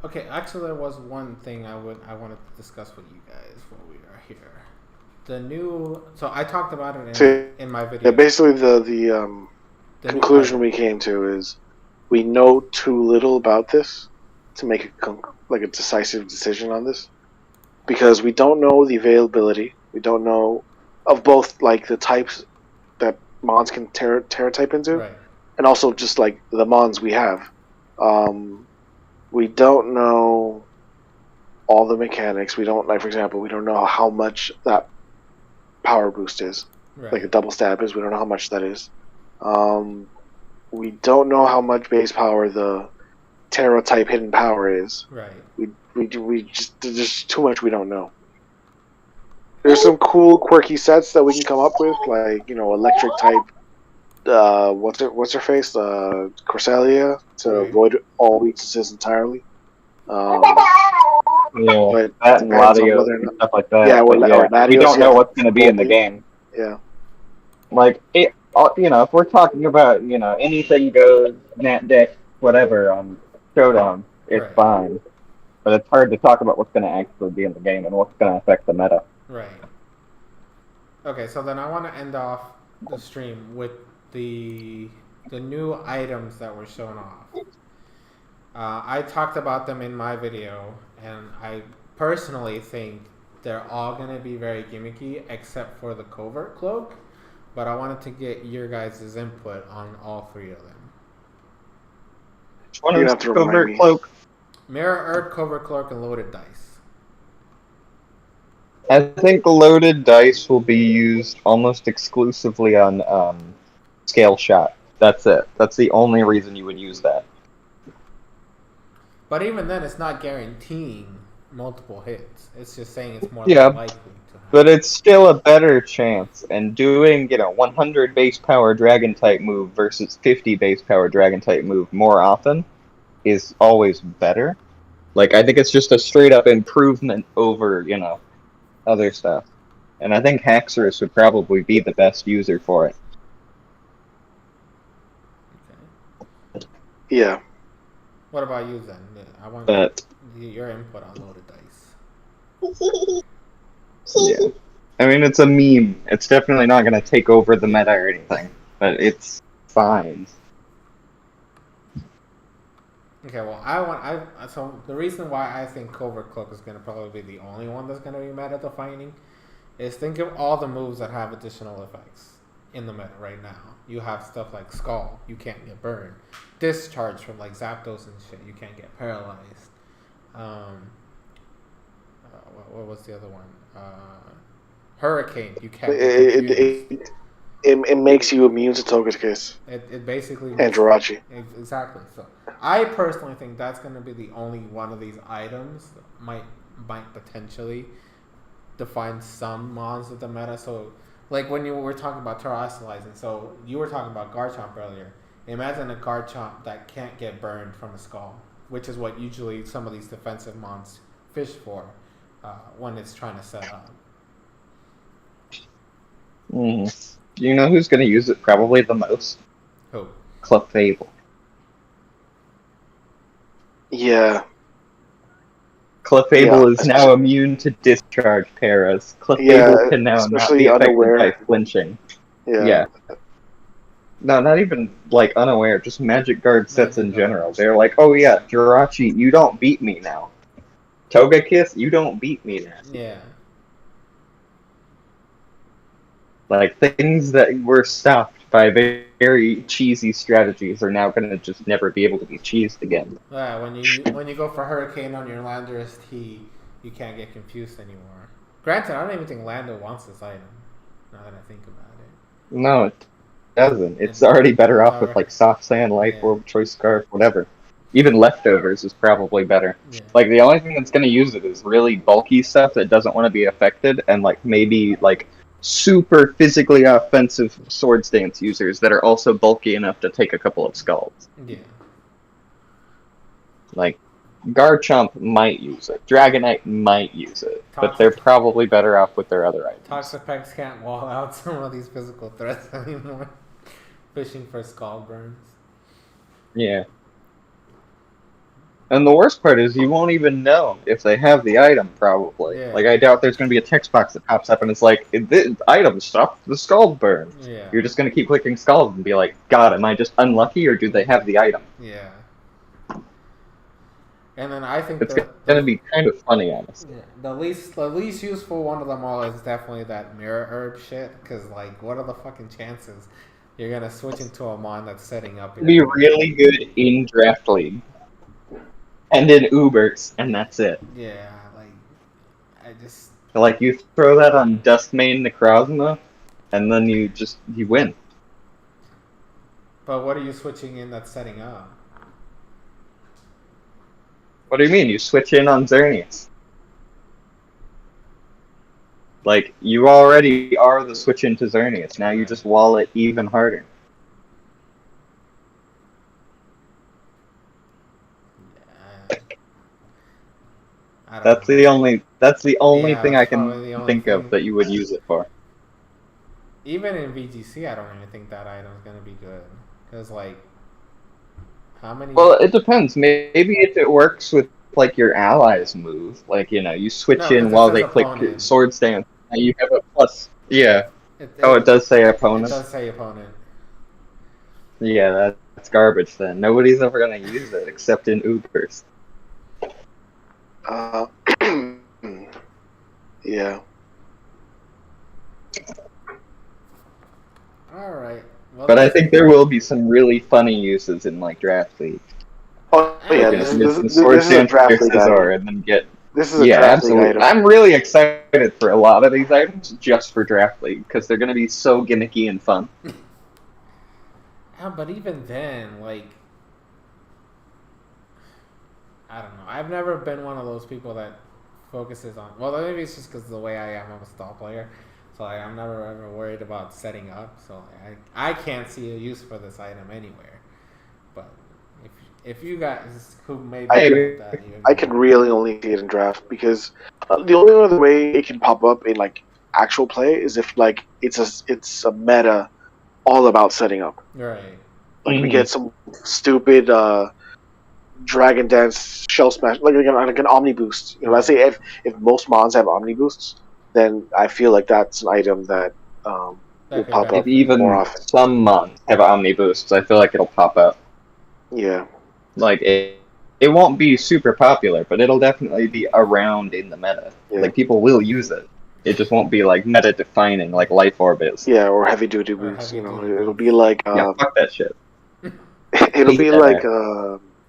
Okay, actually, there was one thing I wanted to discuss with you guys while we are here. The new, so I talked about it in my video. Yeah, basically the conclusion we came to is we know too little about this to make a decisive decision on this, because we don't know the availability. We don't know of both, like, the types that Mons can Terra type into, right, and also just like the Mons we have. We don't know all the mechanics. We don't, like, for example, we don't know how much that power boost is, right, like a double stab is. We don't know how much that is. We don't know how much base power the Terra type hidden power is. right. We just, there's just too much we don't know. There's some cool quirky sets that we can come up with, like, electric type. What's her face? Corsalia, to avoid all weaknesses entirely. Yeah, But that it and depends on Latios whether or and not. stuff like that. Yeah, or We Latios. don't know Yeah, what's going to be in the game. Yeah. Like, if we're talking about, anything goes, Nat deck, whatever, on Showdown, it's fine. But it's hard to talk about what's going to actually be in the game and what's going to affect the meta. Right. Okay, so then I want to end off the stream with the new items that were shown off. I talked about them in my video, and I personally think they're all going to be very gimmicky except for the covert cloak, but I wanted to get your guys' input on all three of them. Which one is the covert cloak? Mirror Earth, covert cloak, and loaded dice. I think loaded dice will be used almost exclusively on scale shot. That's it. That's the only reason you would use that. But even then, it's not guaranteeing multiple hits. It's just saying it's more likely to happen. But it's still a better chance. And doing, 100 base power dragon type move versus 50 base power dragon type move more often is always better. Like, I think it's just a straight up improvement over, other stuff. And I think Haxorus would probably be the best user for it. Okay. Yeah. What about you then? I want your input on loaded dice. Yeah. I mean, it's a meme. It's definitely not going to take over the meta or anything, but it's fine. Okay. I mean, it's a meme. It's definitely not going to take over the meta or anything, but it's fine. Okay. It's definitely not going to take over the meta or anything, but it's fine. Okay, well, so the reason why I think Covert Cloak is gonna probably be the only one that's gonna be meta defining is think of all the moves that have additional effects in the meta right now. You have stuff like Skull, you can't get burned. Discharge from like Zapdos and shit, you can't get paralyzed. What was the other one? Hurricane, you can't get confused. It makes you immune to Togekiss. It basically and Jirachi. Exactly. So I personally think that's going to be the only one of these items that might potentially define some mons of the meta. So like when you were talking about Terastalizing, so you were talking about Garchomp earlier. Imagine a Garchomp that can't get burned from a Skull, which is what usually some of these defensive mons fish for when it's trying to set up. You know who's going to use it probably the most? Who? Clefable. Yeah. Clefable is now immune to discharge paras. Clefable can now not be affected by flinching. Yeah. No, not even like unaware, just Magic Guard sets in general. They're like, oh yeah, Jirachi, you don't beat me now. Togekiss, you don't beat me now. Yeah. Like, things that were stopped by very cheesy strategies are now going to just never be able to be cheesed again. Yeah, when you go for Hurricane on your Landorus T, you can't get confused anymore. Granted, I don't even think Lando wants this item, now that I think about it. No, it doesn't. It's already better off with, like, Soft Sand, Life Orb, Choice Scarf, whatever. Even Leftovers is probably better. Yeah. Like, the only thing that's going to use it is really bulky stuff that doesn't want to be affected, and, like, maybe, like, super physically offensive Sword Stance users that are also bulky enough to take a couple of skulls. Yeah. Like, Garchomp might use it. Dragonite might use it. But they're probably better off with their other items. Toxapex can't wall out some of these physical threats anymore. Fishing for skull burns. Yeah. And the worst part is you won't even know if they have the item, probably. Yeah. Like, I doubt there's going to be a text box that pops up and it's like, item stuff, the skull burn. Yeah. You're just going to keep clicking skulls and be like, God, am I just unlucky or do they have the item? Yeah. And then I think it's going to be kind of funny, honestly. Yeah, the least useful one of them all is definitely that mirror herb shit. Because, like, what are the fucking chances you're going to switch into a mon that's setting up? It'll be really good in Draft League. And in Ubers, and that's it. Yeah, like, I just... Like, you throw that on Duskmane Necrozma, and then you win. But what are you switching in that's setting up? What do you mean? You switch in on Xerneas. Like, you already are the switch into Xerneas, now you just wall it even harder. That's the only thing I can think of that you would use it for. Even in VGC, I don't even think that item's gonna be good. Because, like, how many... Well, it depends. Maybe if it works with, like, your allies move. Like, you know, you switch in while they click Sword Stance, and you have a plus. Yeah. It does say opponent? It does say opponent. Yeah, that's garbage then. Nobody's ever gonna use it except in Ubers. Yeah. Alright. Well, but I think there will be some really funny uses in, like, Draft League. Oh, yeah, this is a Draft League item. And then get... This is a Draft League item. I'm really excited for a lot of these items just for Draft League, because they're going to be so gimmicky and fun. Yeah, but even then, like... I don't know. I've never been one of those people that focuses on... Well, maybe it's just because of the way I am. I'm a stall player. So, like, I'm never ever worried about setting up. So, like, I can't see a use for this item anywhere. But if you guys who maybe... I can really only see it in draft. Because the only other way it can pop up in, like, actual play is if, like, it's a meta all about setting up. Right. Like, we get some stupid... Dragon Dance, Shell Smash, like an Omni Boost. You know, let's say if most mons have Omni Boosts, then I feel like that's an item that will pop up more often. Some mons have Omni Boosts, I feel like it'll pop up. Yeah. Like, it won't be super popular, but it'll definitely be around in the meta. Yeah. Like people will use it. It just won't be like meta defining like Life Orb is. Yeah, or heavy duty boots. It'll be like yeah, fuck that shit. It'll be like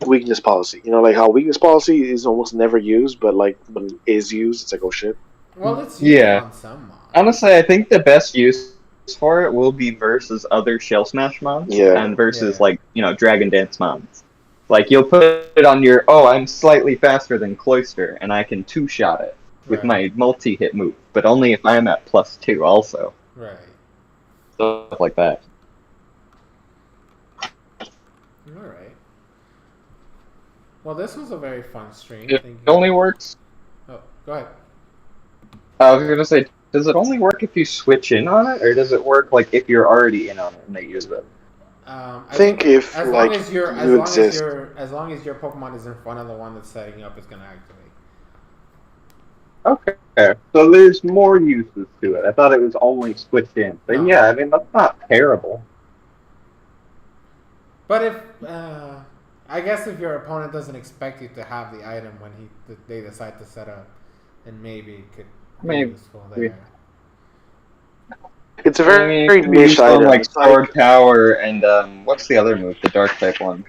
weakness policy. Like how weakness policy is almost never used, but like when it is used, it's like, oh shit. Well, it's used on some mods. Honestly, I think the best use for it will be versus other Shell Smash mods and versus like Dragon Dance mods. Like you'll put it on your I'm slightly faster than Cloyster and I can 2-shot it with my multi-hit move, but only if I'm at +2 also. Right. Stuff like that. Alright. Well, this was a very fun stream. It only works. Oh, go ahead. I was gonna say, does it only work if you switch in on it, or does it work like if you're already in on it and they use it? I think if as like long as your Pokemon is in front of the one that's setting up, it's gonna activate. Okay, so there's more uses to it. I thought it was only switched in, but yeah, I mean that's not terrible. But if I guess if your opponent doesn't expect you to have the item when they decide to set up, then maybe it could be useful there. It's a very niche item. Like Sword Power and what's the other move? The Dark type one.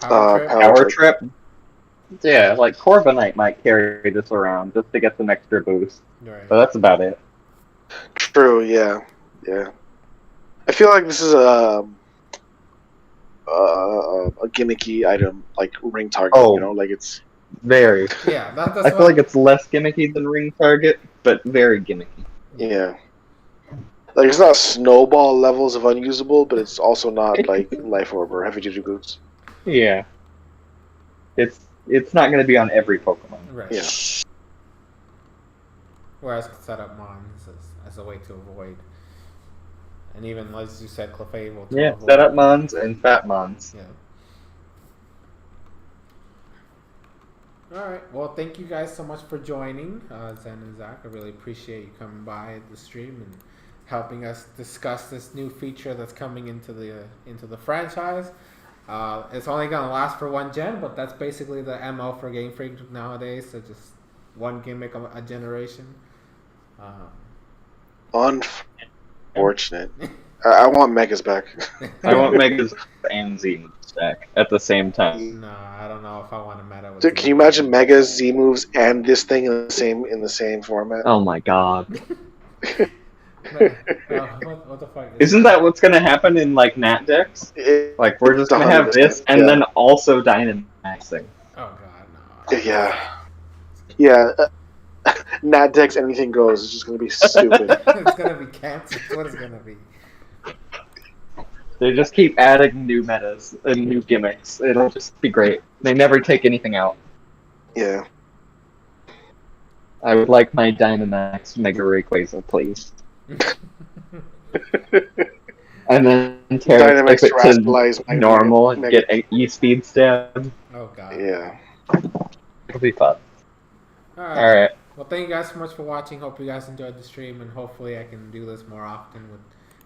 Power Trip. Yeah, like Corviknight might carry this around just to get some extra boost. Right. But that's about it. True. Yeah. I feel like this is a gimmicky item, like ring target. Like it's very. Yeah, that's I feel like it's less gimmicky than ring target, but very gimmicky. Yeah. Like it's not snowball levels of unusable, but it's also not like Life Orb or Heavy Duty Boots. Yeah. It's not going to be on every Pokemon. Right. Yeah. Whereas setup mons as a way to avoid, and even as you said, Clefable. Yeah, setup mons and fat mons. Yeah. All right. Well, thank you guys so much for joining, Zen and Zach. I really appreciate you coming by the stream and helping us discuss this new feature that's coming into the franchise. It's only gonna last for one gen, but that's basically the MO for Game Freak nowadays. So just one gimmick a generation. Unfortunate. I want Megas back. I want Megas and Z back at the same time. No, I don't know if I want to meta with. Dude, can you imagine Megas, Z moves, and this thing in the same format? Oh my god. What the fuck? Isn't that what's gonna happen in like Nat decks? Like we're just gonna have this and then also Dynamaxing. Oh god, no. Yeah. Nat decks, anything goes. It's just gonna be stupid. It's gonna be cancer. What is it gonna be? They just keep adding new metas and new gimmicks. It'll just be great. They never take anything out. Yeah. I would like my Dynamax Mega Rayquaza, please. And then Terastalize it to normal and get an E-Speed stab. Oh god. Yeah. It'll be fun. Alright. Well, thank you guys so much for watching. Hope you guys enjoyed the stream, and hopefully I can do this more often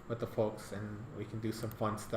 with the folks and we can do some fun stuff.